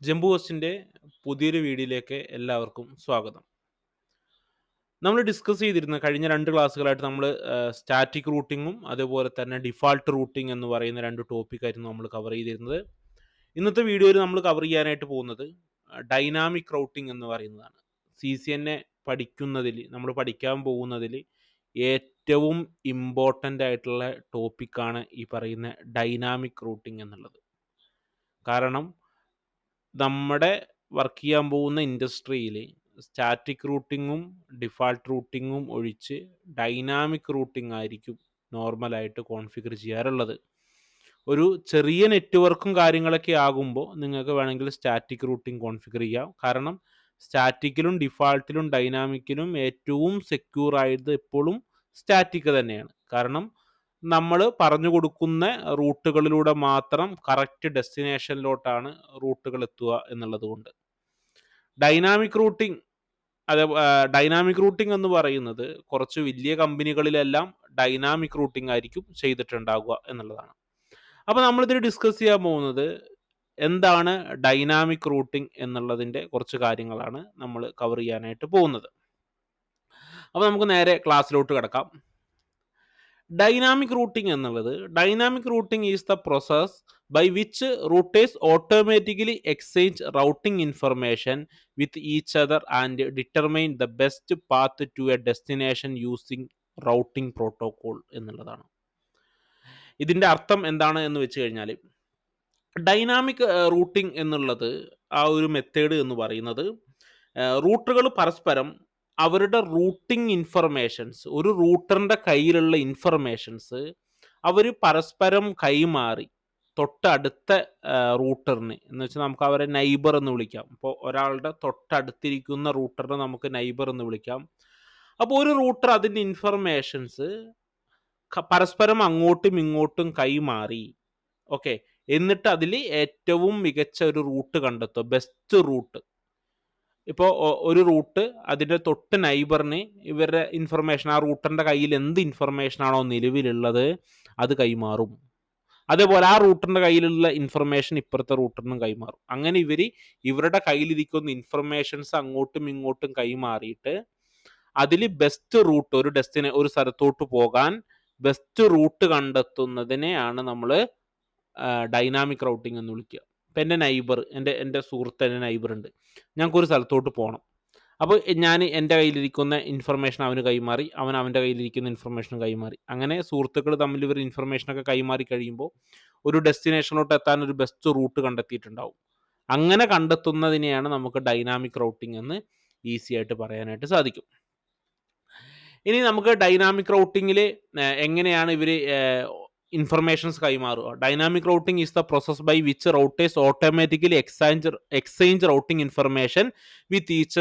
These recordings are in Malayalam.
ജംബു ഹോസ്റ്റിൻ്റെ പുതിയൊരു വീഡിയോയിലേക്ക് എല്ലാവർക്കും സ്വാഗതം. നമ്മൾ ഡിസ്കസ് ചെയ്തിരുന്ന കഴിഞ്ഞ 2 ക്ലാസ്സുകളായിട്ട് നമ്മൾ സ്റ്റാറ്റിക് റൂട്ടിങ്ങും അതുപോലെ തന്നെ ഡിഫാൾട്ട് റൂട്ടിംഗ് എന്ന് പറയുന്ന 2 ടോപ്പിക്കായിരുന്നു നമ്മൾ കവർ ചെയ്തിരുന്നത്. ഇന്നത്തെ വീഡിയോയിൽ നമ്മൾ കവർ ചെയ്യാനായിട്ട് പോകുന്നത് ഡൈനാമിക് റൂട്ടിംഗ് എന്ന് പറയുന്നതാണ്. CCNA പഠിക്കുന്നതിൽ നമ്മൾ പഠിക്കാൻ പോകുന്നതിൽ ഏറ്റവും ഇമ്പോർട്ടൻ്റ് ആയിട്ടുള്ള ടോപ്പിക്കാണ് ഈ പറയുന്ന ഡൈനാമിക് റൂട്ടിംഗ് എന്നുള്ളത്. കാരണം നമ്മുടെ വർക്ക് ചെയ്യാൻ പോകുന്ന ഇൻഡസ്ട്രിയിൽ സ്റ്റാറ്റിക് റൂട്ടിങ്ങും ഡിഫാൾട്ട് റൂട്ടിങ്ങും ഒഴിച്ച് ഡൈനാമിക് റൂട്ടിംഗ് ആയിരിക്കും നോർമലായിട്ട് കോൺഫിഗർ ചെയ്യാറുള്ളത്. ഒരു ചെറിയ നെറ്റ്വർക്കും കാര്യങ്ങളൊക്കെ ആകുമ്പോൾ നിങ്ങൾക്ക് വേണമെങ്കിൽ സ്റ്റാറ്റിക് റൂട്ടിംഗ് കോൺഫിഗർ ചെയ്യാം. കാരണം സ്റ്റാറ്റിക്കിലും ഡിഫാൾട്ടിലും ഡൈനാമിക്കിലും ഏറ്റവും സെക്യൂർ ആയത് എപ്പോഴും സ്റ്റാറ്റിക് തന്നെയാണ്. കാരണം നമ്മൾ പറഞ്ഞു കൊടുക്കുന്ന റൂട്ടുകളിലൂടെ മാത്രം കറക്റ്റ് ഡെസ്റ്റിനേഷനിലോട്ടാണ് റൂട്ടുകൾ എത്തുക എന്നുള്ളത് കൊണ്ട്. ഡൈനാമിക് റൂട്ടിംഗ് ഡൈനാമിക് റൂട്ടിംഗ് എന്ന് പറയുന്നത് കുറച്ച് വലിയ കമ്പനികളിലെല്ലാം ഡൈനാമിക് റൂട്ടിംഗ് ആയിരിക്കും ചെയ്തിട്ടുണ്ടാകുക എന്നുള്ളതാണ്. അപ്പോൾ നമ്മളിതിൽ ഡിസ്കസ് ചെയ്യാൻ പോകുന്നത് എന്താണ് ഡൈനാമിക് റൂട്ടിംഗ് എന്നുള്ളതിൻ്റെ കുറച്ച് കാര്യങ്ങളാണ് നമ്മൾ കവർ ചെയ്യാനായിട്ട് പോകുന്നത്. അപ്പോൾ നമുക്ക് നേരെ ക്ലാസ്സിലോട്ട് കിടക്കാം. ഡൈനാമിക് റൂട്ടിംഗ് എന്നുള്ളത് is the process by which routers automatically exchange routing information with each other and determine the best path to a destination using routing protocol എന്നുള്ളതാണ്. ഇതിൻ്റെ അർത്ഥം എന്താണ് എന്ന് വെച്ച് കഴിഞ്ഞാൽ ഡൈനാമിക് റൂട്ടിംഗ് എന്നുള്ളത് ആ ഒരു മെത്തേഡ് എന്ന് പറയുന്നത് റൂട്ടുകൾ പരസ്പരം അവരുടെ റൂട്ടിംഗ് ഇൻഫർമേഷൻസ്, ഒരു റൂട്ടറിൻ്റെ കയ്യിലുള്ള ഇൻഫർമേഷൻസ് അവർ പരസ്പരം കൈമാറി തൊട്ടടുത്ത റൂട്ടറിന് എന്ന് വെച്ചാൽ നമുക്ക് അവരെ നൈബർ എന്ന് വിളിക്കാം. ഇപ്പോൾ ഒരാളുടെ തൊട്ടടുത്തിരിക്കുന്ന റൂട്ടറിനെ നമുക്ക് നൈബർ എന്ന് വിളിക്കാം. അപ്പോൾ ഒരു റൂട്ടർ അതിൻ്റെ ഇൻഫർമേഷൻസ് പരസ്പരം അങ്ങോട്ടും ഇങ്ങോട്ടും കൈമാറി, ഓക്കെ, എന്നിട്ട് അതിൽ ഏറ്റവും മികച്ച ഒരു റൂട്ട് കണ്ടെത്തുക, ബെസ്റ്റ് റൂട്ട്. ഇപ്പോൾ ഒരു റൂട്ട് അതിൻ്റെ തൊട്ട് നൈബറിന് ഇവരുടെ ഇൻഫർമേഷൻ, ആ റൂട്ടറിൻ്റെ കയ്യിൽ എന്ത് ഇൻഫർമേഷനാണോ നിലവിലുള്ളത് അത് കൈമാറും. അതേപോലെ ആ റൂട്ടറിൻ്റെ കയ്യിലുള്ള ഇൻഫർമേഷൻ ഇപ്പുറത്തെ റൂട്ടറിനും കൈമാറും. അങ്ങനെ ഇവരുടെ കയ്യിലിരിക്കുന്ന ഇൻഫർമേഷൻസ് അങ്ങോട്ടും ഇങ്ങോട്ടും കൈമാറിയിട്ട് അതിൽ ബെസ്റ്റ് റൂട്ട്, ഒരു സ്ഥലത്തോട്ട് പോകാൻ ബെസ്റ്റ് റൂട്ട് കണ്ടെത്തുന്നതിനെയാണ് നമ്മൾ ഡൈനാമിക് റൗട്ടിംഗ് എന്ന് വിളിക്കുക. ഇപ്പം എൻ്റെ നൈബർ, എൻ്റെ സുഹൃത്ത്, എൻ്റെ നൈബർ ഉണ്ട്, ഞങ്ങൾക്കൊരു സ്ഥലത്തോട്ട് പോകണം. അപ്പോൾ ഞാൻ എൻ്റെ കയ്യിലിരിക്കുന്ന ഇൻഫർമേഷൻ അവന് കൈമാറി, അവൻ അവൻ്റെ കയ്യിലിരിക്കുന്ന ഇൻഫർമേഷൻ കൈമാറി. അങ്ങനെ സുഹൃത്തുക്കൾ തമ്മിൽ ഇവർ ഇൻഫർമേഷനൊക്കെ കൈമാറി കഴിയുമ്പോൾ ഒരു ഡെസ്റ്റിനേഷനിലോട്ട് എത്താൻ ഒരു ബെസ്റ്റ് റൂട്ട് കണ്ടെത്തിയിട്ടുണ്ടാവും. അങ്ങനെ കണ്ടെത്തുന്നതിനെയാണ് നമുക്ക് ഡൈനാമിക് റൗട്ടിംഗ് എന്ന് ഈസി ആയിട്ട് പറയാനായിട്ട് സാധിക്കും. ഇനി നമുക്ക് ഡൈനാമിക് റൗട്ടിങ്ങിൽ എങ്ങനെയാണ് ഇവർ ഇൻഫർമേഷൻസ് കൈമാറുക? Dynamic routing is the process by which routers automatically exchange routing information with each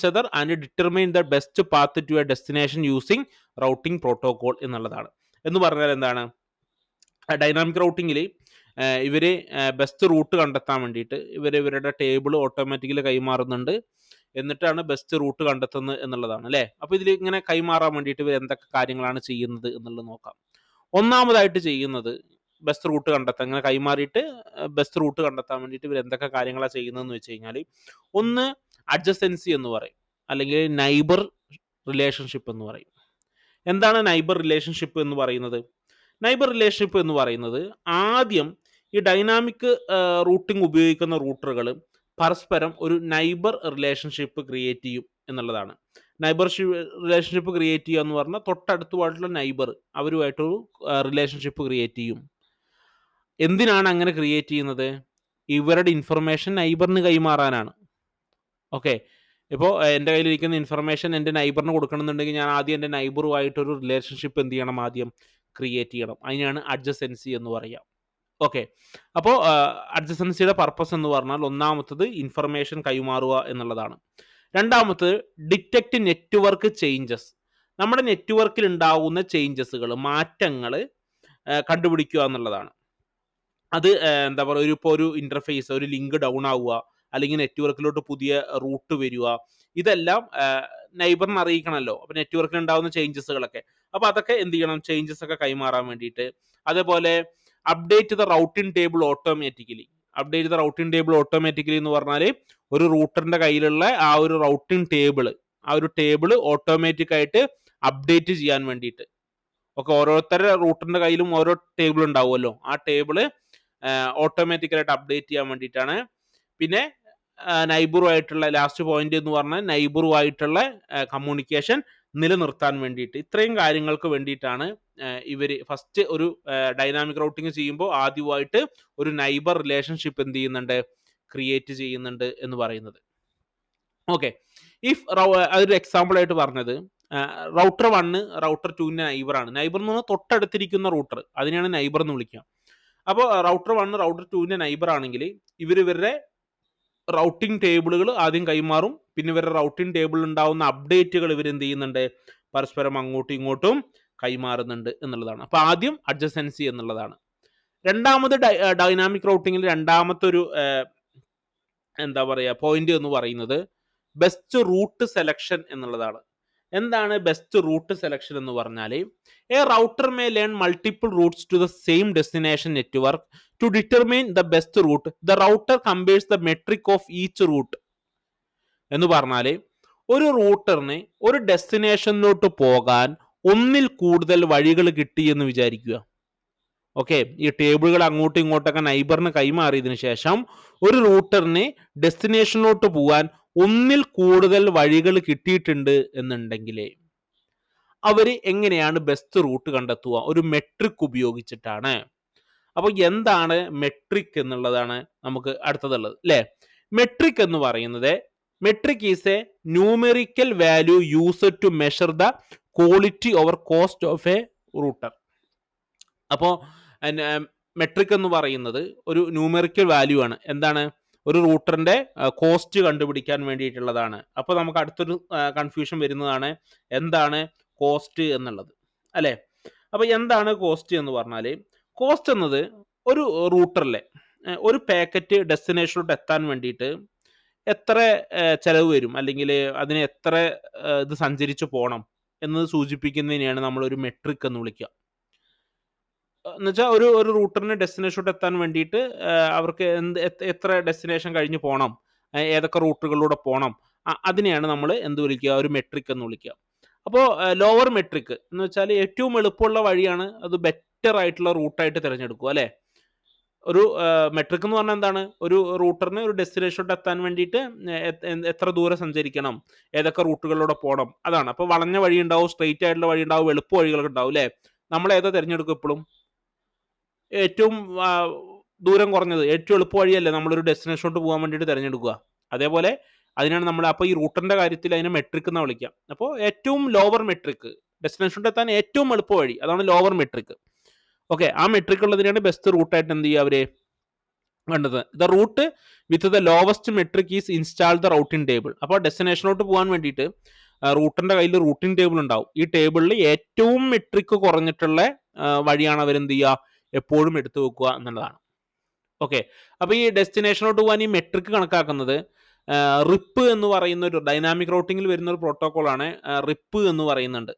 other and determine the best path to a destination using routing protocol എന്നുള്ളതാണ്. എന്ന് പറഞ്ഞാൽ എന്താണ്? ഡൈനാമിക് റൗട്ടിങ്ങിൽ ഇവർ ബെസ്റ്റ് റൂട്ട് കണ്ടെത്താൻ വേണ്ടിയിട്ട് ഇവരുടെ ടേബിൾ ഓട്ടോമാറ്റിക്കലി കൈമാറുന്നുണ്ട്, എന്നിട്ടാണ് ബെസ്റ്റ് റൂട്ട് കണ്ടെത്തുന്നത് എന്നുള്ളതാണ് അല്ലേ. അപ്പോൾ ഇതിൽ ഇങ്ങനെ കൈമാറാൻ വേണ്ടിയിട്ട് ഇവർ എന്തൊക്കെ കാര്യങ്ങളാണ് ചെയ്യുന്നത് എന്നുള്ളത് നോക്കാം. ഒന്നാമതായിട്ട് ചെയ്യുന്നത് ബെസ്റ്റ് റൂട്ട് കണ്ടെത്താൻ, ഇങ്ങനെ കൈമാറിയിട്ട് ബെസ്റ്റ് റൂട്ട് കണ്ടെത്താൻ വേണ്ടിയിട്ട് ഇവർ എന്തൊക്കെ കാര്യങ്ങളാണ് ചെയ്യുന്നതെന്ന് വെച്ച് കഴിഞ്ഞാൽ, ഒന്ന് അഡ്ജസൻസി എന്ന് പറയും, അല്ലെങ്കിൽ നൈബർ റിലേഷൻഷിപ്പ് എന്ന് പറയും. എന്താണ് നൈബർ റിലേഷൻഷിപ്പ് എന്ന് പറയുന്നത്? നൈബർ റിലേഷൻഷിപ്പ് എന്ന് പറയുന്നത് ആദ്യം ഈ ഡൈനാമിക് റൂട്ടിംഗ് ഉപയോഗിക്കുന്ന റൂട്ടറുകൾ പരസ്പരം ഒരു നൈബർ റിലേഷൻഷിപ്പ് ക്രിയേറ്റ് ചെയ്യും എന്നുള്ളതാണ്. നൈബർ റിലേഷൻഷിപ്പ് ക്രിയേറ്റ് ചെയ്യുക എന്ന് പറഞ്ഞാൽ തൊട്ടടുത്തുമായിട്ടുള്ള നൈബർ അവരുമായിട്ടൊരു റിലേഷൻഷിപ്പ് ക്രിയേറ്റ് ചെയ്യും. എന്തിനാണ് അങ്ങനെ ക്രിയേറ്റ് ചെയ്യുന്നത്? ഇവരുടെ ഇൻഫർമേഷൻ നൈബറിന് കൈമാറാനാണ്. ഓക്കെ, ഇപ്പോൾ എൻ്റെ കയ്യിലിരിക്കുന്ന ഇൻഫർമേഷൻ എൻ്റെ നൈബറിന് കൊടുക്കണമെന്നുണ്ടെങ്കിൽ ഞാൻ ആദ്യം എൻ്റെ നൈബറുമായിട്ടൊരു റിലേഷൻഷിപ്പ് എന്ത് ചെയ്യണം? ആദ്യം ക്രിയേറ്റ് ചെയ്യണം. അതിനാണ് അഡ്ജസൻസി എന്ന് പറയുക. ഓക്കെ, അപ്പോൾ അഡ്ജസൻസിയുടെ പർപ്പസ് എന്ന് പറഞ്ഞാൽ ഒന്നാമത്തത് ഇൻഫർമേഷൻ കൈമാറുക എന്നുള്ളതാണ്. രണ്ടാമത്തത് ഡിറ്റക്റ്റ് നെറ്റ്വർക്ക് ചേഞ്ചസ്. നമ്മുടെ നെറ്റ്വർക്കിൽ ഉണ്ടാകുന്ന ചേഞ്ചസുകൾ, മാറ്റങ്ങൾ കണ്ടുപിടിക്കുക എന്നുള്ളതാണ്. അത് എന്താ പറയുക, ഇപ്പോൾ ഒരു ഇൻ്റർഫേസ്, ഒരു ലിങ്ക് ഡൗൺ ആവുക, അല്ലെങ്കിൽ നെറ്റ്വർക്കിലോട്ട് പുതിയ റൂട്ട് വരിക, ഇതെല്ലാം നൈബറിനെ അറിയിക്കണമല്ലോ. അപ്പോൾ നെറ്റ്വർക്കിൽ ഉണ്ടാകുന്ന ചേഞ്ചസുകളൊക്കെ, അപ്പോൾ അതൊക്കെ എന്ത് ചെയ്യണം? ചേഞ്ചസ് ഒക്കെ കൈമാറാൻ വേണ്ടിയിട്ട്. അതേപോലെ update the routing table automatically. Update the routing table automatically എന്ന് പറഞ്ഞാൽ ഒരു റൂട്ടറിന്റെ കയ്യിലുള്ള ആ ഒരു റൗട്ടിംഗ് ടേബിൾ ഓട്ടോമാറ്റിക് ആയിട്ട് അപ്ഡേറ്റ് ചെയ്യാൻ വേണ്ടിയിട്ട്. ഓക്കെ, ഓരോരുത്തരുടെ റൂട്ടറിന്റെ കയ്യിലും ഓരോ ടേബിൾ ഉണ്ടാവുമല്ലോ, ആ ടേബിള് ഓട്ടോമാറ്റിക്കലായിട്ട് അപ്ഡേറ്റ് ചെയ്യാൻ വേണ്ടിയിട്ടാണ്. പിന്നെ നൈബറുമായിട്ടുള്ള ലാസ്റ്റ് പോയിന്റ് എന്ന് പറഞ്ഞാൽ നൈബറുമായിട്ടുള്ള കമ്മ്യൂണിക്കേഷൻ നിലനിർത്താൻ വേണ്ടിയിട്ട്. ഇത്രയും കാര്യങ്ങൾക്ക് വേണ്ടിയിട്ടാണ് ഇവർ ഫസ്റ്റ് ഒരു ഡൈനാമിക് റൗട്ടിങ് ചെയ്യുമ്പോൾ ആദ്യമായിട്ട് ഒരു നൈബർ റിലേഷൻഷിപ്പ് എന്ത് ചെയ്യുന്നുണ്ട്, ക്രിയേറ്റ് ചെയ്യുന്നുണ്ട് എന്ന് പറയുന്നത്. ഓക്കെ, ഇഫ് അതൊരു എക്സാമ്പിൾ ആയിട്ട് പറഞ്ഞത് റൗട്ടർ 1 റൗട്ടർ 2ന്റെ നൈബറാണ്. നൈബർ എന്ന് പറഞ്ഞാൽ തൊട്ടടുത്തിരിക്കുന്ന റൂട്ടർ, അതിനെയാണ് നൈബർ എന്ന് വിളിക്കുക. അപ്പോൾ റൗട്ടർ 1 റൗട്ടർ 2ന്റെ നൈബർ ആണെങ്കിൽ ഇവരുടെ റൗട്ടിംഗ് ടേബിളുകൾ ആദ്യം കൈമാറും. പിന്നെ ഇവരുടെ റൗട്ടിംഗ് ടേബിളിൽ ഉണ്ടാവുന്ന അപ്ഡേറ്റുകൾ ഇവരെന്ത് ചെയ്യുന്നുണ്ട്, പരസ്പരം അങ്ങോട്ടും ഇങ്ങോട്ടും കൈമാറുന്നുണ്ട് എന്നുള്ളതാണ്. അപ്പോൾ ആദ്യം അഡ്ജസൻസി എന്നുള്ളതാണ്. രണ്ടാമത് ഡൈനാമിക് റൗട്ടിങ്ങിൽ രണ്ടാമത്തെ ഒരു എന്താ പറയുക പോയിന്റ് എന്ന് പറയുന്നത് ബെസ്റ്റ് റൂട്ട് സെലക്ഷൻ എന്നുള്ളതാണ്. എന്താണ് ബെസ്റ്റ് റൂട്ട് സെലക്ഷൻ എന്ന് പറഞ്ഞാൽ a router may learn multiple routes to the same destination network to determine the best route. The router compares the metric of each route എന്ന് പറഞ്ഞാൽ ഒരു റൂട്ടറിന് ഒരു ഡെസ്റ്റിനേഷനിലോട്ട് പോകാൻ ഒന്നിൽ കൂടുതൽ വഴികൾ കിട്ടി എന്ന് വിചാരിക്കുക. ഓക്കെ, ഈ ടേബിളുകൾ അങ്ങോട്ടും ഇങ്ങോട്ടൊക്കെ നൈബറിന് കൈമാറിയതിനു ശേഷം ഒരു റൂട്ടറിന് ഡെസ്റ്റിനേഷനിലോട്ട് പോകാൻ ഒന്നിൽ കൂടുതൽ വഴികൾ കിട്ടിയിട്ടുണ്ട് എന്നുണ്ടെങ്കിൽ അവർ എങ്ങനെയാണ് ബെസ്റ്റ് റൂട്ട് കണ്ടെത്തുക? ഒരു മെട്രിക് ഉപയോഗിച്ചിട്ടാണ്. അപ്പോൾ എന്താണ് മെട്രിക് എന്നുള്ളതാണ് നമുക്ക് അടുത്തതുള്ളത് അല്ലേ. മെട്രിക് എന്ന് പറയുന്നത് metric is a numerical value used to measure the quality over cost of a router. അപ്പോൾ മെട്രിക് എന്ന് പറയുന്നത് ഒരു ന്യൂമെറിക്കൽ വാല്യൂ ആണ്. എന്താണ്? ഒരു റൂട്ടറിന്റെ കോസ്റ്റ് കണ്ടുപിടിക്കാൻ വേണ്ടിയിട്ടുള്ളതാണ്. അപ്പോൾ നമുക്ക് അടുത്തൊരു കൺഫ്യൂഷൻ വരുന്നതാണ് എന്താണ് കോസ്റ്റ് എന്നുള്ളത് അല്ലേ. അപ്പോൾ എന്താണ് കോസ്റ്റ് എന്ന് പറഞ്ഞാൽ കോസ്റ്റ് എന്നത് ഒരു റൂട്ടറിലെ ഒരു പാക്കറ്റ് ഡെസ്റ്റിനേഷനിലോട്ട് എത്താൻ വേണ്ടിയിട്ട് എത്ര ചെലവ് വരും, അല്ലെങ്കിൽ അതിന് എത്ര ഇത് സഞ്ചരിച്ച് പോകണം എന്നത് സൂചിപ്പിക്കുന്നതിനെയാണ് നമ്മളൊരു മെട്രിക് എന്ന് വിളിക്കുക. എന്നുവെച്ചാൽ ഒരു റൂട്ടറിന് ഡെസ്റ്റിനേഷനിലോട്ട് എത്താൻ വേണ്ടിയിട്ട് അവർക്ക് എത്ര ഡെസ്റ്റിനേഷൻ കഴിഞ്ഞ് പോകണം, ഏതൊക്കെ റൂട്ടുകളിലൂടെ പോകണം, അതിനെയാണ് നമ്മൾ എന്ത് വിളിക്കുക, ഒരു മെട്രിക് എന്ന് വിളിക്കുക. അപ്പോൾ ലോവർ മെട്രിക് എന്ന് വെച്ചാൽ ഏറ്റവും എളുപ്പമുള്ള വഴിയാണ്, അത് ബെറ്റർ ആയിട്ടുള്ള റൂട്ടായിട്ട് തിരഞ്ഞെടുക്കുക അല്ലേ. ഒരു മെട്രിക് എന്ന് പറഞ്ഞാൽ എന്താണ്? ഒരു റൂട്ടറിന് ഒരു ഡെസ്റ്റിനേഷനിലോട്ട് എത്താൻ വേണ്ടിയിട്ട് എത്ര ദൂരം സഞ്ചരിക്കണം, ഏതൊക്കെ റൂട്ടുകളിലൂടെ പോകണം, അതാണ്. അപ്പോൾ വളഞ്ഞ വഴി ഉണ്ടാവും, സ്ട്രെയിറ്റ് ആയിട്ടുള്ള വഴി ഉണ്ടാവും, എളുപ്പ വഴികളൊക്കെ ഉണ്ടാവും അല്ലേ. നമ്മൾ ഏതാ തിരഞ്ഞെടുക്കും? എപ്പോഴും ഏറ്റവും ദൂരം കുറഞ്ഞത്, ഏറ്റവും എളുപ്പ വഴിയല്ലേ നമ്മളൊരു ഡെസ്റ്റിനേഷനിലോട്ട് പോകാൻ വേണ്ടിയിട്ട് തിരഞ്ഞെടുക്കുക. അതേപോലെ അതിനാണ് നമ്മൾ അപ്പോൾ ഈ റൂട്ടറിന്റെ കാര്യത്തിൽ അതിനെ മെട്രിക് എന്ന് വിളിക്കാം. അപ്പോൾ ഏറ്റവും ലോവർ മെട്രിക്, ഡെസ്റ്റിനേഷനിലോട്ട് എത്താൻ ഏറ്റവും എളുപ്പ വഴി, അതാണ് ലോവർ മെട്രിക്. ഓക്കെ, ആ മെട്രിക് ഉള്ളതിനാണ് ബെസ്റ്റ് റൂട്ടായിട്ട് എന്ത് ചെയ്യുക അവരെ കണ്ടത്. The route with the lowest metric is install the routing table. അപ്പോൾ ഡെസ്റ്റിനേഷനിലോട്ട് പോകാൻ വേണ്ടിയിട്ട് റൂട്ടറിന്റെ കയ്യിൽ റൂട്ടിംഗ് ടേബിൾ ഉണ്ടാവും. ഈ ടേബിളിൽ ഏറ്റവും മെട്രിക് കുറഞ്ഞിട്ടുള്ള വഴിയാണ് അവരെന്ത് ചെയ്യുക, എപ്പോഴും എടുത്തു വെക്കുക എന്നുള്ളതാണ്. ഓക്കെ, അപ്പോൾ ഈ ഡെസ്റ്റിനേഷനിലോട്ട് പോകാൻ ഈ മെട്രിക് കണക്കാക്കുന്നത് റിപ്പ് എന്ന് പറയുന്ന ഒരു ഡൈനാമിക് റൂട്ടിങ്ങിൽ വരുന്ന ഒരു പ്രോട്ടോകോളാണ് റിപ്പ് എന്ന് പറയുന്നുണ്ട്.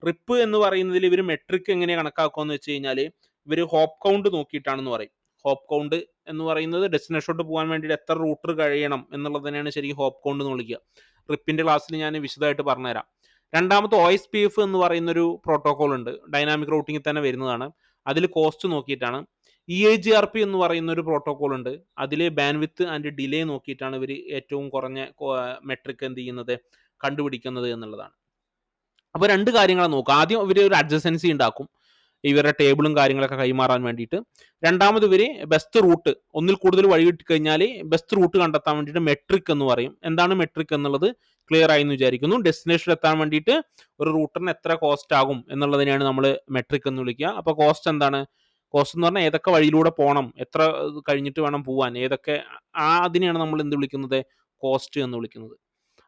റിപ്പ് എന്ന് പറയുന്നതിൽ ഇവർ മെട്രിക് എങ്ങനെ കണക്കാക്കുക എന്ന് വെച്ച് കഴിഞ്ഞാൽ ഇവർ ഹോപ്പ് കൗണ്ട് നോക്കിയിട്ടാണെന്ന് പറയും. ഹോപ്പ് കൗണ്ട് എന്ന് പറയുന്നത് ഡെസ്റ്റിനേഷനിലോട്ട് പോകാൻ വേണ്ടിയിട്ട് എത്ര റൂട്ടർ കഴിയണം എന്നുള്ളതിനാണ് ശരിക്കും ഹോപ്പ് കൗണ്ട് എന്ന് വിളിക്കുക. റിപ്പിന്റെ ക്ലാസ്സിൽ ഞാൻ വിശദമായിട്ട് പറഞ്ഞുതരാം. രണ്ടാമത്തെ OSPF എന്ന് പറയുന്നൊരു പ്രോട്ടോകോൾ ഉണ്ട്, ഡൈനാമിക് റൂട്ടിങ്ങിൽ തന്നെ വരുന്നതാണ്. അതിൽ കോസ്റ്റ് നോക്കിയിട്ടാണ്. EIGRP എന്ന് പറയുന്ന ഒരു പ്രോട്ടോകോൾ ഉണ്ട്, അതിൽ ബാൻഡ്വിഡ്ത്ത് ആൻഡ് ഡിലേ നോക്കിയിട്ടാണ് ഇവർ ഏറ്റവും കുറഞ്ഞ മെട്രിക് എന്ത് ചെയ്യുന്നത്, കണ്ടുപിടിക്കുന്നത് എന്നുള്ളതാണ്. അപ്പോൾ രണ്ട് കാര്യങ്ങളാണ് നോക്കുക. ആദ്യം ഇവർ ഒരു അഡ്ജസൻസി ഉണ്ടാക്കും ഇവരുടെ ടേബിളും കാര്യങ്ങളൊക്കെ കൈമാറാൻ വേണ്ടിയിട്ട്. രണ്ടാമത് ഇവർ ബെസ്റ്റ് റൂട്ട്, ഒന്നിൽ കൂടുതൽ വഴി കിട്ടിക്കഴിഞ്ഞാൽ ബെസ്റ്റ് റൂട്ട് കണ്ടെത്താൻ വേണ്ടിയിട്ട് മെട്രിക് എന്ന് പറയും. എന്താണ് മെട്രിക് എന്നുള്ളത് ക്ലിയർ ആയി എന്ന് വിചാരിക്കുന്നു. ഡെസ്റ്റിനേഷൻ എത്താൻ വേണ്ടിയിട്ട് ഒരു റൂട്ടറിന് എത്ര കോസ്റ്റ് ആകും എന്നുള്ളതിനെയാണ് നമ്മൾ മെട്രിക് എന്ന് വിളിക്കുക. അപ്പോൾ കോസ്റ്റ് എന്താണ്? കോസ്റ്റ് എന്ന് പറഞ്ഞാൽ ഏതൊക്കെ വഴിയിലൂടെ പോകണം, എത്ര കഴിഞ്ഞിട്ട് വേണം പോകാൻ, ഏതൊക്കെ, അതിനെയാണ് നമ്മൾ എന്ത് വിളിക്കുന്നത്, കോസ്റ്റ് എന്ന് വിളിക്കുന്നത്.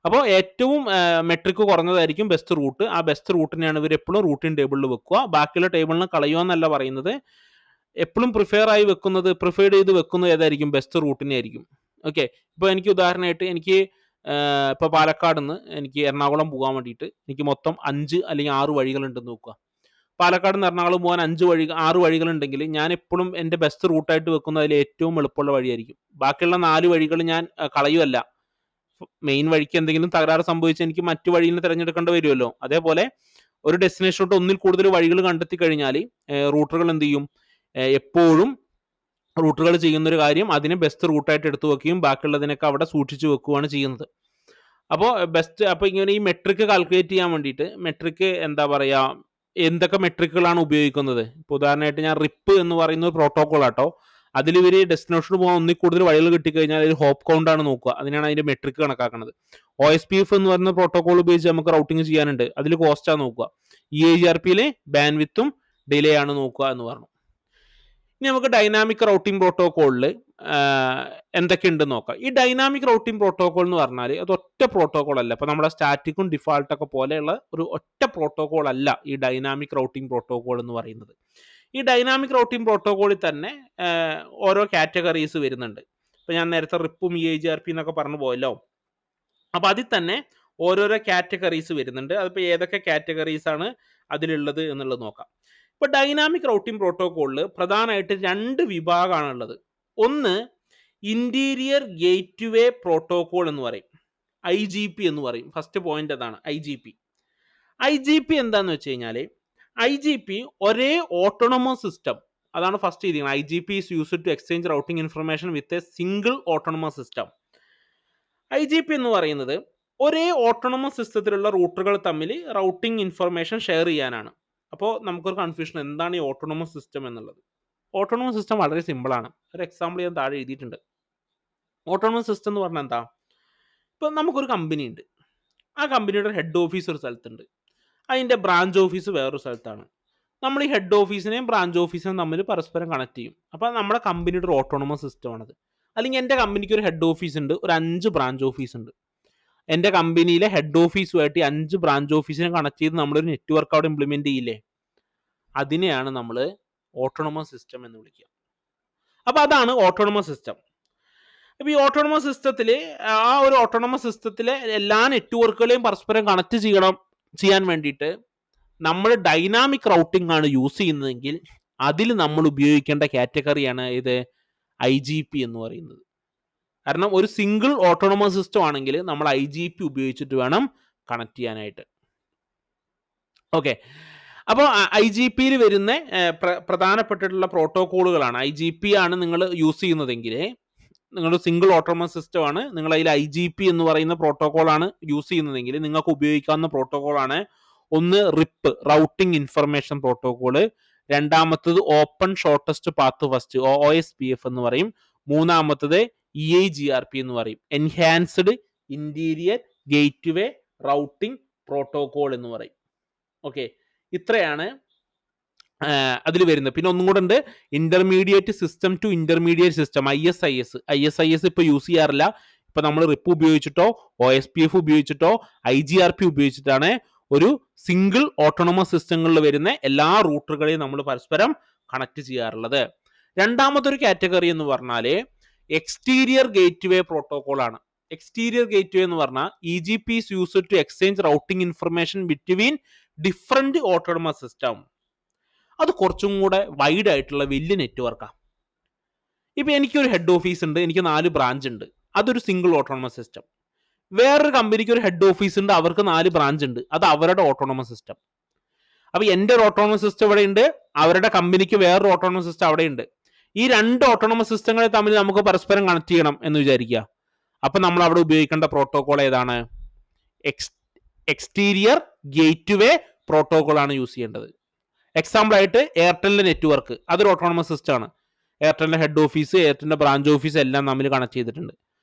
അപ്പോൾ ഏറ്റവും മെട്രിക് കുറഞ്ഞതായിരിക്കും ബെസ്റ്റ് റൂട്ട്. ആ ബെസ്റ്റ് റൂട്ടിനെയാണ് ഇവർ എപ്പോഴും റൂട്ടിംഗ് ടേബിളിൽ വെക്കുക. ബാക്കിയുള്ള ടേബിളിന് കളയുക എന്നല്ല പറയുന്നത്. എപ്പോഴും പ്രിഫേർഡ് ചെയ്ത് വെക്കുന്നത് ഏതായിരിക്കും? ബെസ്റ്റ് റൂട്ടിനെ ആയിരിക്കും. ഓക്കെ, ഇപ്പോൾ എനിക്ക് ഉദാഹരണമായിട്ട് എനിക്ക് ഇപ്പോൾ പാലക്കാട് നിന്ന് എനിക്ക് എറണാകുളം പോകാൻ വേണ്ടിയിട്ട് എനിക്ക് മൊത്തം 5 അല്ലെങ്കിൽ 6 വഴികളുണ്ടെന്ന് നോക്കുക. പാലക്കാട് നിന്ന് എറണാകുളം പോകാൻ 6 വഴികളുണ്ടെങ്കിൽ ഞാൻ എപ്പോഴും എൻ്റെ ബെസ്റ്റ് റൂട്ടായിട്ട് വെക്കുന്നത് അതിൽ ഏറ്റവും എളുപ്പമുള്ള വഴിയായിരിക്കും. ബാക്കിയുള്ള 4 വഴികൾ ഞാൻ കളയുമല്ല. മെയിൻ വഴിക്ക് എന്തെങ്കിലും തകരാറ് സംഭവിച്ച് എനിക്ക് മറ്റു വഴിയിൽ നിന്ന് തിരഞ്ഞെടുക്കേണ്ടി വരുമല്ലോ. അതേപോലെ ഒരു ഡെസ്റ്റിനേഷനോട്ട് ഒന്നിൽ കൂടുതൽ വഴികൾ കണ്ടെത്തി കഴിഞ്ഞാൽ റൂട്ടറുകൾ എന്ത് ചെയ്യും, എപ്പോഴും റൂട്ടുകൾ ചെയ്യുന്ന ഒരു കാര്യം അതിനെ ബെസ്റ്റ് റൂട്ടായിട്ട് എടുത്തു വെക്കുകയും ബാക്കിയുള്ളതിനൊക്കെ അവിടെ സൂക്ഷിച്ചു വെക്കുകയാണ് ചെയ്യുന്നത്. അപ്പോൾ ഇങ്ങനെ ഈ മെട്രിക് കാൽക്കുലേറ്റ് ചെയ്യാൻ വേണ്ടിയിട്ട് മെട്രിക് എന്താ പറയുക, എന്തൊക്കെ മെട്രിക്കുകളാണ് ഉപയോഗിക്കുന്നത്. ഇപ്പോൾ ഉദാഹരണമായിട്ട് ഞാൻ റിപ്പ് എന്ന് പറയുന്ന ഒരു പ്രോട്ടോകോൾ ആട്ടോ, അതിൽ ഇവർ ഡെസ്റ്റിനേഷന് പോകാൻ ഒന്നിൽ കൂടുതൽ വഴികൾ കിട്ടിക്കഴിഞ്ഞാൽ അതിൽ ഹോപ്പ് കൗണ്ട് ആണ് നോക്കുക, അതിനാണ് അതിന്റെ മെട്രിക് കണക്കാക്കുന്നത്. OSPF എന്ന് പറയുന്ന പ്രോട്ടോകോൾ ഉപയോഗിച്ച് നമുക്ക് റൗട്ടിങ് ചെയ്യാനുണ്ട്, അതിൽ കോസ്റ്റാണ് നോക്കുക. EIGRPയിൽ ബാൻഡ്വിത്തും ഡിലേ ആണ് നോക്കുക എന്ന് പറഞ്ഞു. ഇനി നമുക്ക് ഡൈനാമിക് റൗട്ടിംഗ് പ്രോട്ടോകോളിൽ എന്തൊക്കെയുണ്ടെന്ന് നോക്കാം. ഈ ഡൈനാമിക് റൗട്ടിംഗ് പ്രോട്ടോകോൾ എന്ന് പറഞ്ഞാൽ അത് ഒറ്റ പ്രോട്ടോകോൾ അല്ല. ഇപ്പൊ നമ്മുടെ സ്റ്റാറ്റിക്കും ഡിഫാൾട്ടൊക്കെ പോലെയുള്ള ഒരു ഒറ്റ പ്രോട്ടോകോൾ അല്ല ഈ ഡൈനാമിക് റൗട്ടിംഗ് പ്രോട്ടോകോൾ എന്ന് പറയുന്നത്. ഈ ഡൈനാമിക് റൗട്ടിംഗ് പ്രോട്ടോകോളിൽ തന്നെ ഓരോ കാറ്റഗറീസ് വരുന്നുണ്ട്. ഇപ്പൊ ഞാൻ നേരത്തെ റിപ്പും EIGRP എന്നൊക്കെ പറഞ്ഞു പോയല്ലോ. അപ്പൊ അതിൽ തന്നെ ഓരോരോ കാറ്റഗറീസ് വരുന്നുണ്ട്. അതിപ്പോൾ ഏതൊക്കെ കാറ്റഗറീസ് ആണ് അതിലുള്ളത് എന്നുള്ളത് നോക്കാം. ഇപ്പൊ ഡൈനാമിക് റൗട്ടിംഗ് പ്രോട്ടോകോളിൽ പ്രധാനമായിട്ട് 2 വിഭാഗമാണുള്ളത്. ഒന്ന് ഇന്റീരിയർ ഗേറ്റ്വേ പ്രോട്ടോകോൾ എന്ന് പറയും, IGP എന്ന് പറയും. ഫസ്റ്റ് പോയിന്റ് അതാണ് IGP എന്താന്ന് വെച്ച് കഴിഞ്ഞാൽ IGP ഒരേ ഓട്ടോണമസ് സിസ്റ്റം, അതാണ് ഫസ്റ്റ് ചെയ്തിരിക്കുന്നത്. IGP is used to exchange routing information with a single autonomous system. IGP എന്ന് പറയുന്നത് ഒരേ ഓട്ടോണമസ് സിസ്റ്റത്തിലുള്ള റൂട്ടുകൾ തമ്മിൽ റൗട്ടിംഗ് ഇൻഫർമേഷൻ ഷെയർ ചെയ്യാനാണ്. അപ്പോൾ നമുക്കൊരു കൺഫ്യൂഷൻ, എന്താണ് ഈ ഓട്ടോണമസ് സിസ്റ്റം എന്നുള്ളത്. ഓട്ടോണമസ് സിസ്റ്റം വളരെ സിമ്പിൾ ആണ്. ഒരു എക്സാമ്പിൾ ഞാൻ താഴെ എഴുതിയിട്ടുണ്ട്. ഓട്ടോണമസ് സിസ്റ്റം എന്ന് പറഞ്ഞാൽ എന്താ, ഇപ്പം നമുക്കൊരു കമ്പനി ഉണ്ട്, ആ കമ്പനിയുടെ ഹെഡ് ഓഫീസ് ഒരു സ്ഥലത്തുണ്ട്, അതിൻ്റെ ബ്രാഞ്ച് ഓഫീസ് വേറൊരു സ്ഥലത്താണ്. നമ്മൾ ഈ ഹെഡ് ഓഫീസിനെയും ബ്രാഞ്ച് ഓഫീസിനെയും തമ്മിൽ പരസ്പരം കണക്ട് ചെയ്യും. അപ്പോൾ നമ്മുടെ കമ്പനിയുടെ ഒരു ഓട്ടോണമസ് സിസ്റ്റമാണത്. അല്ലെങ്കിൽ എൻ്റെ കമ്പനിക്ക് ഒരു ഹെഡ് ഓഫീസ് ഉണ്ട്, ഒരു 5 ബ്രാഞ്ച് ഓഫീസ് ഉണ്ട്. എൻ്റെ കമ്പനിയിലെ ഹെഡ് ഓഫീസുമായിട്ട് 5 ബ്രാഞ്ച് ഓഫീസിനെ കണക്ട് ചെയ്ത് നമ്മളൊരു നെറ്റ്വർക്ക് അവിടെ ഇംപ്ലിമെന്റ് ചെയ്യില്ലേ, അതിനെയാണ് നമ്മൾ ഓട്ടോണമസ് സിസ്റ്റം എന്ന് വിളിക്കുക. അപ്പോൾ അതാണ് ഓട്ടോണമസ് സിസ്റ്റം. അപ്പോൾ ഈ ഓട്ടോണമസ് സിസ്റ്റത്തിൽ ആ ഒരു ഓട്ടോണമസ് സിസ്റ്റത്തിലെ എല്ലാ നെറ്റ്വർക്കുകളെയും പരസ്പരം കണക്ട് ചെയ്യാൻ വേണ്ടിയിട്ട് നമ്മൾ ഡൈനാമിക് റൗട്ടിംഗ് ആണ് യൂസ് ചെയ്യുന്നതെങ്കിൽ അതിൽ നമ്മൾ ഉപയോഗിക്കേണ്ട കാറ്റഗറിയാണ് ഇത് IGP എന്ന് പറയുന്നത്. കാരണം ഒരു സിംഗിൾ ഓട്ടോണമസ് സിസ്റ്റം ആണെങ്കിൽ നമ്മൾ IGP ഉപയോഗിച്ചിട്ട് വേണം കണക്ട് ചെയ്യാനായിട്ട്. ഓക്കെ, അപ്പോൾ IGPയിൽ വരുന്ന പ്രധാനപ്പെട്ടിട്ടുള്ള പ്രോട്ടോകോളുകളാണ്. IGP ആണ് നിങ്ങൾ യൂസ് ചെയ്യുന്നതെങ്കിൽ, നിങ്ങളുടെ സിംഗിൾ ഓട്ടോണമസ് സിസ്റ്റം ആണ്, നിങ്ങൾ അതിൽ IGP എന്ന് പറയുന്ന പ്രോട്ടോകോളാണ് യൂസ് ചെയ്യുന്നതെങ്കിൽ നിങ്ങൾക്ക് ഉപയോഗിക്കാവുന്ന പ്രോട്ടോകോളാണ് ഒന്ന് റിപ്പ്, റൗട്ടിംഗ് ഇൻഫർമേഷൻ പ്രോട്ടോകോള്. രണ്ടാമത്തത് open shortest path first, OSPF എന്ന് പറയും. മൂന്നാമത്തത് EIGRP എന്ന് പറയും, enhanced interior gateway routing protocol എന്ന് പറയും. ഓക്കെ, ഇത്രയാണ് അതിൽ വരുന്നത്. പിന്നെ ഒന്നും കൂടെ ഉണ്ട്, intermediate system to intermediate system, ISIS ഇപ്പൊ യൂസ് ചെയ്യാറില്ല. ഇപ്പൊ നമ്മൾ റിപ്പ് ഉപയോഗിച്ചിട്ടോ OSPF ഉപയോഗിച്ചിട്ടോ IGRP ഉപയോഗിച്ചിട്ടാണ് ഒരു സിംഗിൾ ഓട്ടോണമസ് സിസ്റ്റങ്ങളിൽ വരുന്ന എല്ലാ റൂട്ടറുകളെയും നമ്മൾ പരസ്പരം കണക്ട് ചെയ്യാറുള്ളത്. രണ്ടാമതൊരു കാറ്റഗറി എന്ന് പറഞ്ഞാൽ എക്സ്റ്റീരിയർ ഗേറ്റ്വേ പ്രോട്ടോകോൾ ആണ്. എക്സ്റ്റീരിയർ ഗേറ്റ്വേ എന്ന് പറഞ്ഞാൽ EGP is used to exchange routing information between different autonomous system. അത് കുറച്ചും കൂടെ വൈഡ് ആയിട്ടുള്ള വലിയ നെറ്റ്വർക്കാണ്. ഇപ്പൊ എനിക്കൊരു ഹെഡ് ഓഫീസ് ഉണ്ട്, എനിക്ക് 4 ബ്രാഞ്ച് ഉണ്ട്, അതൊരു സിംഗിൾ ഓട്ടോണമസ് സിസ്റ്റം. വേറൊരു കമ്പനിക്ക് ഒരു ഹെഡ് ഓഫീസ് ഉണ്ട്, അവർക്ക് 4 ബ്രാഞ്ച് ഉണ്ട്, അത് അവരുടെ ഓട്ടോണമസ് സിസ്റ്റം. അപ്പൊ എൻ്റെ ഒരു ഓട്ടോണമസ് സിസ്റ്റം ഇവിടെ ഉണ്ട്, അവരുടെ കമ്പനിക്ക് വേറൊരു ഓട്ടോണമസ് സിസ്റ്റം അവിടെ ഉണ്ട്. ഈ 2 ഓട്ടോണമസ് സിസ്റ്റങ്ങളെ തമ്മിൽ നമുക്ക് പരസ്പരം കണക്ട് ചെയ്യണം എന്ന് വിചാരിക്കുക. അപ്പൊ നമ്മൾ അവിടെ ഉപയോഗിക്കേണ്ട പ്രോട്ടോകോൾ ഏതാണ്? എക്സ്റ്റീരിയർ ഗേറ്റ്വേ പ്രോട്ടോകോൾ ആണ് യൂസ് ചെയ്യേണ്ടത്. എക്സാമ്പിൾ ആയിട്ട് എയർടെലിന്റെ നെറ്റ്വർക്ക്, അതൊരു ഓട്ടോണമസ് സിസ്റ്റം ആണ്. എയർടെലിന്റെ ഹെഡ് ഓഫീസ്, എയർടെലിന്റെ ബ്രാഞ്ച് ഓഫീസ് എല്ലാം തമ്മിൽ കണക്ട് ചെയ്തിട്ടുണ്ട്.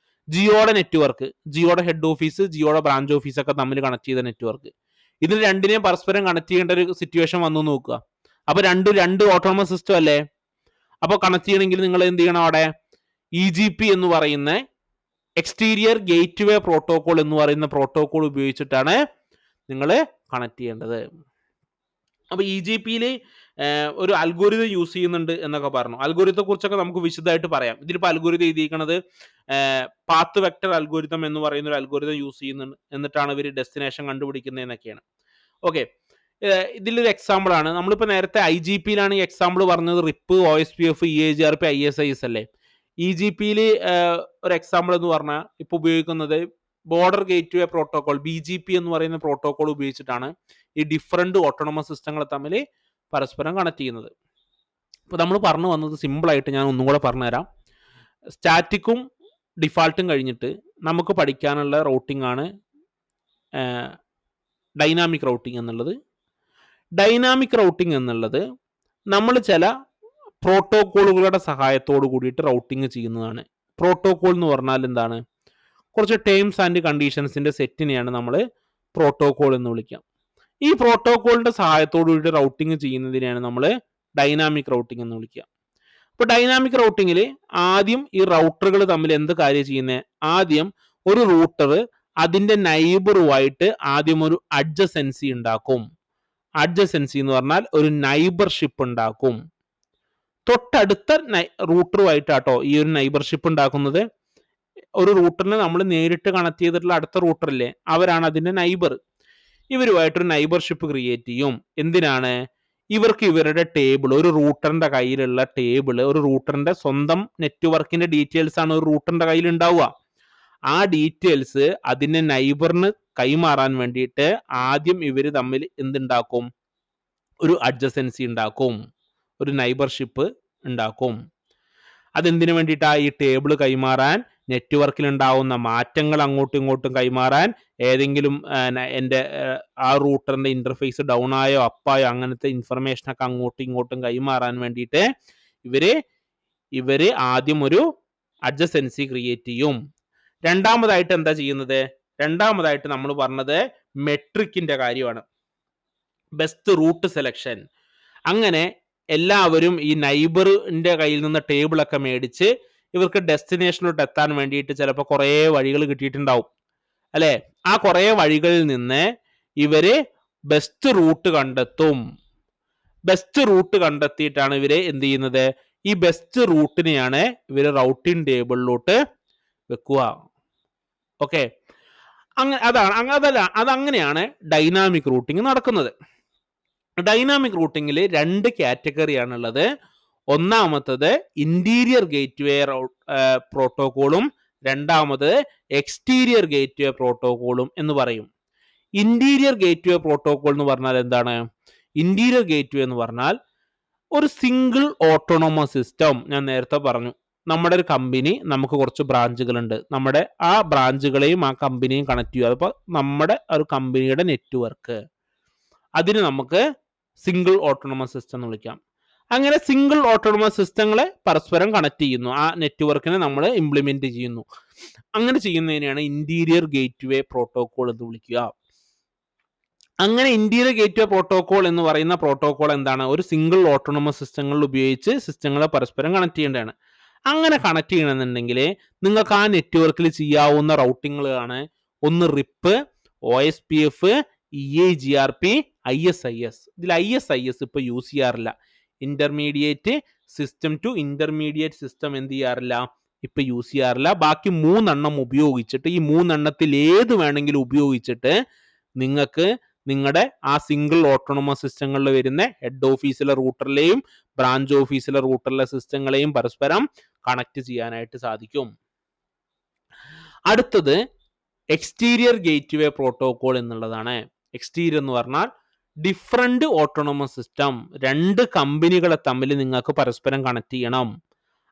ജിയോയുടെ നെറ്റ്വർക്ക്, ജിയോയുടെ ഹെഡ് ഓഫീസ്, ജിയോയുടെ ബ്രാഞ്ച് ഓഫീസ് ഒക്കെ തമ്മിൽ കണക്ട് ചെയ്ത നെറ്റ്വർക്ക്. ഇതിൽ രണ്ടിനെയും പരസ്പരം കണക്ട് ചെയ്യേണ്ട ഒരു സിറ്റുവേഷൻ വന്നു നോക്കുക. അപ്പൊ രണ്ട് ഓട്ടോണമസ് സിസ്റ്റം അല്ലേ? അപ്പൊ കണക്ട് ചെയ്യണമെങ്കിൽ നിങ്ങൾ എന്ത് ചെയ്യണം? അവിടെ EGP എന്ന് പറയുന്ന എക്സ്റ്റീരിയർ ഗേറ്റ്വേ പ്രോട്ടോകോൾ എന്ന് പറയുന്ന പ്രോട്ടോകോൾ ഉപയോഗിച്ചിട്ടാണ് നിങ്ങൾ കണക്ട് ചെയ്യേണ്ടത്. അപ്പൊ EGPയിൽ ഒരു അൽഗോരിതം യൂസ് ചെയ്യുന്നുണ്ട് എന്നൊക്കെ പറഞ്ഞു. അൽഗോരിതത്തെ കുറിച്ചൊക്കെ നമുക്ക് വിശദമായിട്ട് പറയാം. ഇതിലിപ്പോൾ അൽഗോരിതം എഴുതിയിരിക്കുന്നത് പാത്ത് വെക്ടർ അൽഗോരിതം എന്ന് പറയുന്ന ഒരു അൽഗോരിതം യൂസ് ചെയ്യുന്നുണ്ട്, എന്നിട്ടാണ് ഇവർ ഡെസ്റ്റിനേഷൻ കണ്ടുപിടിക്കുന്നത് എന്നൊക്കെയാണ്. ഓക്കെ, ഇതിലൊരു എക്സാമ്പിൾ ആണ്. നമ്മളിപ്പോൾ നേരത്തെ IGP-യിലാണ് ഈ എക്സാമ്പിൾ പറഞ്ഞത്. റിപ്പ്, OSPF, EAGRP, ISIS അല്ലേ. EGP-യിൽ ഒരു എക്സാമ്പിൾ എന്ന് പറഞ്ഞാൽ ഇപ്പോൾ ഉപയോഗിക്കുന്നത് ബോർഡർ ഗേറ്റ്വേ പ്രോട്ടോകോൾ, BGP എന്ന് പറയുന്ന പ്രോട്ടോകോൾ ഉപയോഗിച്ചിട്ടാണ് ഈ ഡിഫറെന്റ് ഓട്ടോണമസ് സിസ്റ്റങ്ങൾ തമ്മിൽ പരസ്പരം കണക്ട് ചെയ്യുന്നത്. ഇപ്പോൾ നമ്മൾ പറഞ്ഞു വന്നത് സിമ്പിളായിട്ട് ഞാൻ ഒന്നും കൂടെ പറഞ്ഞുതരാം. സ്റ്റാറ്റിക്കും ഡിഫാൾട്ടും കഴിഞ്ഞിട്ട് നമുക്ക് പഠിക്കാനുള്ള റൂട്ടിംഗ് ആണ് ഡൈനാമിക് റൂട്ടിംഗ് എന്നുള്ളത്. ഡൈനാമിക് റൂട്ടിംഗ് എന്നുള്ളത് നമ്മൾ ചില പ്രോട്ടോകോളുകളുടെ സഹായത്തോട് കൂടിയിട്ട് റൂട്ടിംഗ് ചെയ്യുന്നതാണ്. പ്രോട്ടോകോൾ എന്ന് പറഞ്ഞാൽ എന്താണ്? കുറച്ച് ടേംസ് ആൻഡ് കണ്ടീഷൻസിന്റെ സെറ്റിനെയാണ് നമ്മൾ പ്രോട്ടോകോൾ എന്ന് വിളിക്കുക. ഈ പ്രോട്ടോകോളിന്റെ സഹായത്തോട് കൂടി റൂട്ടിംഗ് ചെയ്യുന്നതിനെയാണ് നമ്മൾ ഡൈനാമിക് റൂട്ടിംഗ് എന്ന് വിളിക്കുക. ഇപ്പൊ ഡൈനാമിക് റൂട്ടിങ്ങിൽ ആദ്യം ഈ റൗട്ടറുകൾ തമ്മിൽ എന്ത് കാര്യം ചെയ്യുന്നത്? ആദ്യം ഒരു റൂട്ടർ അതിന്റെ നൈബറുമായിട്ട് ആദ്യം ഒരു അഡ്ജസൻസി ഉണ്ടാക്കും. അഡ്ജസൻസി എന്ന് പറഞ്ഞാൽ ഒരു നൈബർഷിപ്പ് ഉണ്ടാക്കും. തൊട്ടടുത്ത റൂട്ടറുമായിട്ടാട്ടോ ഈ ഒരു നൈബർഷിപ്പ് ഉണ്ടാക്കുന്നത്. ഒരു റൂട്ടറിനെ നമ്മൾ നേരിട്ട് കണക്ട് ചെയ്തിട്ടുള്ള അടുത്ത റൂട്ടറില്ലേ, അവരാണ് അതിന്റെ നൈബർ. ഇവരുമായിട്ടൊരു നൈബർഷിപ്പ് ക്രിയേറ്റ് ചെയ്യും. എന്തിനാണ്? ഇവർക്ക് ഇവരുടെ ടേബിൾ, ഒരു റൂട്ടറിന്റെ കയ്യിലുള്ള ടേബിൾ, ഒരു റൂട്ടറിന്റെ സ്വന്തം നെറ്റ്വർക്കിന്റെ ഡീറ്റെയിൽസ് ആണ് ഒരു റൂട്ടറിന്റെ കയ്യിൽ ഉണ്ടാവുക. ആ ഡീറ്റെയിൽസ് അതിന്റെ നൈബറിന് കൈമാറാൻ വേണ്ടിയിട്ട് ആദ്യം ഇവര് തമ്മിൽ എന്തുണ്ടാക്കും? ഒരു അഡ്ജസൻസി ഉണ്ടാക്കും, ഒരു നൈബർഷിപ്പ് ഉണ്ടാക്കും. അതെന്തിനു വേണ്ടിയിട്ടാ? ഈ ടേബിൾ കൈമാറാൻ, നെറ്റ്വർക്കിൽ ഉണ്ടാവുന്ന മാറ്റങ്ങൾ അങ്ങോട്ടും ഇങ്ങോട്ടും കൈമാറാൻ, ഏതെങ്കിലും എൻ്റെ ആ റൂട്ടറിന്റെ ഇന്റർഫേസ് ഡൗൺ ആയോ അപ്പായോ അങ്ങനത്തെ ഇൻഫർമേഷനൊക്കെ അങ്ങോട്ടും ഇങ്ങോട്ടും കൈമാറാൻ വേണ്ടിയിട്ട് ഇവര് ആദ്യം ഒരു അഡ്ജസൻസി ക്രിയേറ്റ് ചെയ്യും. രണ്ടാമതായിട്ട് എന്താ ചെയ്യുന്നത്? രണ്ടാമതായിട്ട് നമ്മൾ പറഞ്ഞത് മെട്രിക്കിന്റെ കാര്യമാണ്, ബെസ്റ്റ് റൂട്ട് സെലക്ഷൻ. അങ്ങനെ എല്ലാവരും ഈ നൈബറിന്റെ കയ്യിൽ നിന്ന് ടേബിളൊക്കെ മേടിച്ച് ഇവർക്ക് ഡെസ്റ്റിനേഷനിലോട്ട് എത്താൻ വേണ്ടിയിട്ട് ചിലപ്പോൾ കുറേ വഴികൾ കിട്ടിയിട്ടുണ്ടാവും അല്ലെ. ആ കുറേ വഴികളിൽ നിന്ന് ഇവര് ബെസ്റ്റ് റൂട്ട് കണ്ടെത്തും. ബെസ്റ്റ് റൂട്ട് കണ്ടെത്തിയിട്ടാണ് ഇവര് എന്ത് ചെയ്യുന്നത്? ഈ ബെസ്റ്റ് റൂട്ടിനെയാണ് ഇവര് റൗട്ടിംഗ് ടേബിളിലോട്ട് വെക്കുക. ഓക്കെ, അതങ്ങനെയാണ് ഡൈനാമിക് റൂട്ടിംഗ് നടക്കുന്നത്. ഡൈനാമിക് റൂട്ടിങ്ങിൽ രണ്ട് കാറ്റഗറിയാണുള്ളത്. ഒന്നാമത്തത് ഇന്റീരിയർ ഗേറ്റ്വേ പ്രോട്ടോകോളും രണ്ടാമത് എക്സ്റ്റീരിയർ ഗേറ്റ്വേ പ്രോട്ടോകോളും എന്ന് പറയും. ഇന്റീരിയർ ഗേറ്റ്വേ പ്രോട്ടോകോൾ എന്ന് പറഞ്ഞാൽ എന്താണ്? ഇന്റീരിയർ ഗേറ്റ്വേ എന്ന് പറഞ്ഞാൽ ഒരു സിംഗിൾ ഓട്ടോണോമസ് സിസ്റ്റം. ഞാൻ നേരത്തെ പറഞ്ഞു, നമ്മുടെ ഒരു കമ്പനി, നമുക്ക് കുറച്ച് ബ്രാഞ്ചുകളുണ്ട്, നമ്മുടെ ആ ബ്രാഞ്ചുകളെയും ആ കമ്പനിയും കണക്ട് ചെയ്യുക. അപ്പോൾ നമ്മുടെ ഒരു കമ്പനിയുടെ നെറ്റ്വർക്ക്, അതിന് നമുക്ക് സിംഗിൾ ഓട്ടോണമസ് സിസ്റ്റം എന്ന് വിളിക്കാം. അങ്ങനെ സിംഗിൾ ഓട്ടോണമസ് സിസ്റ്റങ്ങളെ പരസ്പരം കണക്ട് ചെയ്യുന്നു, ആ നെറ്റ്വർക്കിനെ നമ്മൾ ഇംപ്ലിമെന്റ് ചെയ്യുന്നു. അങ്ങനെ ചെയ്യുന്നതിനെയാണ് ഇന്റീരിയർ ഗേറ്റ്വേ പ്രോട്ടോകോൾ എന്ന് വിളിക്കുക. അങ്ങനെ ഇന്റീരിയർ ഗേറ്റ്വേ പ്രോട്ടോകോൾ എന്ന് പറയുന്ന പ്രോട്ടോകോൾ എന്താണ്? ഒരു സിംഗിൾ ഓട്ടോണമസ് സിസ്റ്റങ്ങൾ ഉപയോഗിച്ച് സിസ്റ്റങ്ങളെ പരസ്പരം കണക്ട് ചെയ്യേണ്ടതാണ്. അങ്ങനെ കണക്ട് ചെയ്യണമെന്നുണ്ടെങ്കിൽ നിങ്ങൾക്ക് ആ നെറ്റ്വർക്കിൽ ചെയ്യാവുന്ന റൗട്ടിങ്ങുകളാണ് ഒന്ന് റിപ്പ്, OSPF, EAGRP, ISIS. ഇതിൽ ISIS ഇപ്പൊ യൂസ് ചെയ്യാറില്ല. Intermediate system to intermediate system എന്ത് ചെയ്യാറില്ല? ഇപ്പൊ യൂസ് ചെയ്യാറില്ല. ബാക്കി 3 ഉപയോഗിച്ചിട്ട്, ഈ 3 ഏത് വേണമെങ്കിലും ഉപയോഗിച്ചിട്ട് നിങ്ങൾക്ക് നിങ്ങളുടെ ആ സിംഗിൾ ഓട്ടോണമസ് സിസ്റ്റങ്ങളിൽ വരുന്ന ഹെഡ് ഓഫീസിലെ റൂട്ടറിലെയും ബ്രാഞ്ച് ഓഫീസിലെ റൂട്ടറിലെ സിസ്റ്റങ്ങളെയും പരസ്പരം കണക്ട് ചെയ്യാനായിട്ട് സാധിക്കും. അടുത്തത് എക്സ്റ്റീരിയർ ഗേറ്റ്വേ പ്രോട്ടോകോൾ എന്നുള്ളതാണ്. എക്സ്റ്റീരിയർ എന്ന് പറഞ്ഞാൽ ഡിഫറെന്റ് ഓട്ടോണമസ് സിസ്റ്റം, രണ്ട് കമ്പനികളെ തമ്മിൽ നിങ്ങൾക്ക് പരസ്പരം കണക്ട് ചെയ്യണം.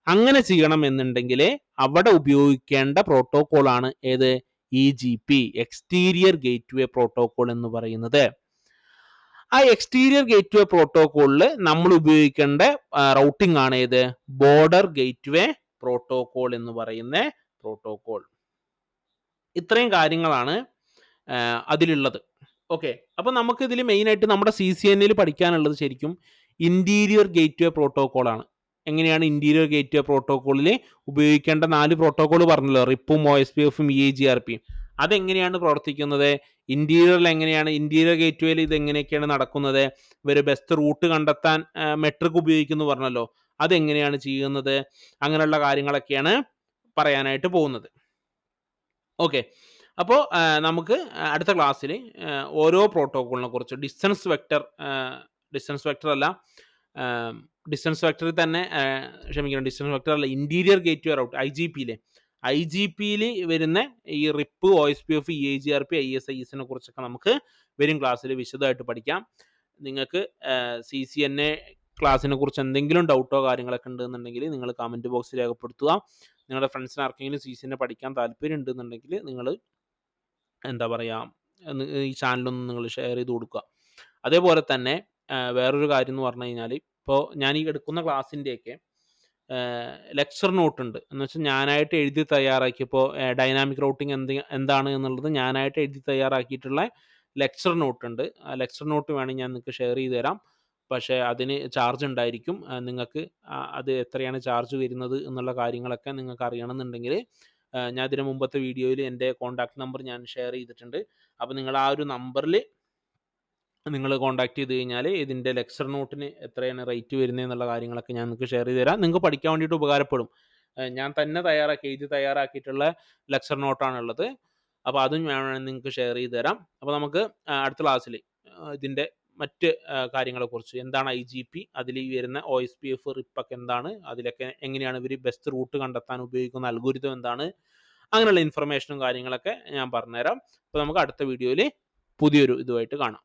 അങ്ങനെ ചെയ്യണം എന്നുണ്ടെങ്കിൽ അവിടെ ഉപയോഗിക്കേണ്ട പ്രോട്ടോകോൾ ആണ് ഏത്? EGP, എക്സ്റ്റീരിയർ ഗേറ്റ്വേ പ്രോട്ടോകോൾ എന്ന് പറയുന്നത്. ആ എക്സ്റ്റീരിയർ ഗേറ്റ്വേ പ്രോട്ടോകോളിൽ നമ്മൾ ഉപയോഗിക്കേണ്ട റൗട്ടിംഗ് ആണ് ഏത്? ബോർഡർ ഗേറ്റ്വേ പ്രോട്ടോകോൾ എന്ന് പറയുന്ന പ്രോട്ടോകോൾ. ഇത്രയും കാര്യങ്ങളാണ് അതിലുള്ളത്. ഓക്കെ, അപ്പൊ നമുക്ക് ഇതിൽ മെയിൻ ആയിട്ട് നമ്മുടെ CCNA പഠിക്കാനുള്ളത് ശരിക്കും ഇന്റീരിയർ ഗേറ്റ്വേ പ്രോട്ടോകോൾ ആണ്. എങ്ങനെയാണ് ഇന്റീരിയർ ഗേറ്റ്വേ പ്രോട്ടോകോളിൽ ഉപയോഗിക്കേണ്ട 4 പ്രോട്ടോകോൾ പറഞ്ഞല്ലോ, റിപ്പും OSPF-ഉം EAGRP-യും. അതെങ്ങനെയാണ് പ്രവർത്തിക്കുന്നത്? ഇന്റീരിയറിൽ എങ്ങനെയാണ്, ഇന്റീരിയർ ഗേറ്റ്വേയിൽ ഇത് എങ്ങനെയൊക്കെയാണ് നടക്കുന്നത്? ഇവര് ബെസ്റ്റ് റൂട്ട് കണ്ടെത്താൻ മെട്രിക് ഉപയോഗിക്കുന്നു പറഞ്ഞല്ലോ, അതെങ്ങനെയാണ് ചെയ്യുന്നത്? അങ്ങനെയുള്ള കാര്യങ്ങളൊക്കെയാണ് പറയാനായിട്ട് പോകുന്നത്. ഓക്കെ, അപ്പോൾ നമുക്ക് അടുത്ത ക്ലാസ്സിൽ ഓരോ പ്രോട്ടോക്കോളിനെ കുറിച്ച് ഡിസ്റ്റൻസ് വെക്ടർ അല്ല, ഡിസ്റ്റൻസ് വെക്ടറിൽ തന്നെ ക്ഷമിക്കണം, ഡിസ്റ്റൻസ് വെക്ടർ അല്ല, interior gateway route I G പിയിൽ വരുന്ന ഈ RIP, O S P F, E I G R P, ISIS കുറിച്ചൊക്കെ നമുക്ക് വരും ക്ലാസ്സിൽ വിശദമായിട്ട് പഠിക്കാം. നിങ്ങൾക്ക് CCNA ക്ലാസ്സിനെ കുറിച്ച് എന്തെങ്കിലും ഡൗട്ടോ കാര്യങ്ങളൊക്കെ ഉണ്ടെന്നുണ്ടെങ്കിൽ നിങ്ങൾ കമൻറ്റ് ബോക്സിൽ രേഖപ്പെടുത്തുക. നിങ്ങളുടെ ഫ്രണ്ട്സിന് ആർക്കെങ്കിലും CCNA പഠിക്കാൻ താല്പര്യം ഉണ്ടെന്നുണ്ടെങ്കിൽ നിങ്ങൾ എന്താ പറയുക, ഈ ചാനലൊന്ന് നിങ്ങൾ ഷെയർ ചെയ്ത് കൊടുക്കുക. അതേപോലെ തന്നെ വേറൊരു കാര്യം എന്ന് പറഞ്ഞു കഴിഞ്ഞാൽ, ഇപ്പോൾ ഞാൻ ഈ എടുക്കുന്ന ക്ലാസ്സിൻ്റെയൊക്കെ ലെക്ചർ നോട്ട് ഉണ്ട്. എന്ന് വെച്ചാൽ ഞാനായിട്ട് എഴുതി തയ്യാറാക്കിയപ്പോൾ ഡൈനാമിക് റൂട്ടിംഗ് എന്താണ് എന്നുള്ളത് ഞാനായിട്ട് എഴുതി തയ്യാറാക്കിയിട്ടുള്ള ലെക്ചർ നോട്ട് ഉണ്ട്. ആ ലെക്ചർ നോട്ട് വേണമെങ്കിൽ ഞാൻ നിങ്ങൾക്ക് ഷെയർ ചെയ്ത് തരാം. പക്ഷേ അതിന് ചാർജ് ഉണ്ടായിരിക്കും. നിങ്ങൾക്ക് അത് എത്രയാണ് ചാർജ് വരുന്നത് എന്നുള്ള കാര്യങ്ങളൊക്കെ നിങ്ങൾക്ക് അറിയണമെന്നുണ്ടെങ്കിൽ ഞാൻ ഇതിന് മുമ്പത്തെ വീഡിയോയിൽ എൻ്റെ കോൺടാക്ട് നമ്പർ ഞാൻ ഷെയർ ചെയ്തിട്ടുണ്ട്. അപ്പോൾ നിങ്ങൾ ആ ഒരു നമ്പറിൽ നിങ്ങൾ കോൺടാക്ട് ചെയ്ത് കഴിഞ്ഞാൽ ഇതിൻ്റെ ലെക്ചർ നോട്ടിന് എത്രയാണ് റേറ്റ് വരുന്നത് എന്നുള്ള കാര്യങ്ങളൊക്കെ ഞാൻ നിങ്ങൾക്ക് ഷെയർ ചെയ്ത് തരാം. നിങ്ങൾക്ക് പഠിക്കാൻ വേണ്ടിയിട്ട് ഉപകാരപ്പെടും. ഞാൻ തന്നെ എഴുതി തയ്യാറാക്കിയിട്ടുള്ള ലെക്ചർ നോട്ടാണുള്ളത്. അപ്പോൾ അതും ഞാൻ നിങ്ങൾക്ക് ഷെയർ ചെയ്ത് തരാം. അപ്പോൾ നമുക്ക് അടുത്ത ക്ലാസ്സിൽ ഇതിൻ്റെ മറ്റ് കാര്യങ്ങളെക്കുറിച്ച്, എന്താണ് IGP, അതിൽ വരുന്ന OSPF, RIP ഒക്കെ എന്താണ്, അതിലൊക്കെ എങ്ങനെയാണ് ഇവർ ബെസ്റ്റ് റൂട്ട് കണ്ടെത്താൻ ഉപയോഗിക്കുന്ന അൽഗോരിതം എന്താണ്, അങ്ങനെയുള്ള ഇൻഫർമേഷനും കാര്യങ്ങളൊക്കെ ഞാൻ പറഞ്ഞുതരാം. അപ്പോൾ നമുക്ക് അടുത്ത വീഡിയോയിൽ പുതിയൊരു ഇതുമായിട്ട് കാണാം.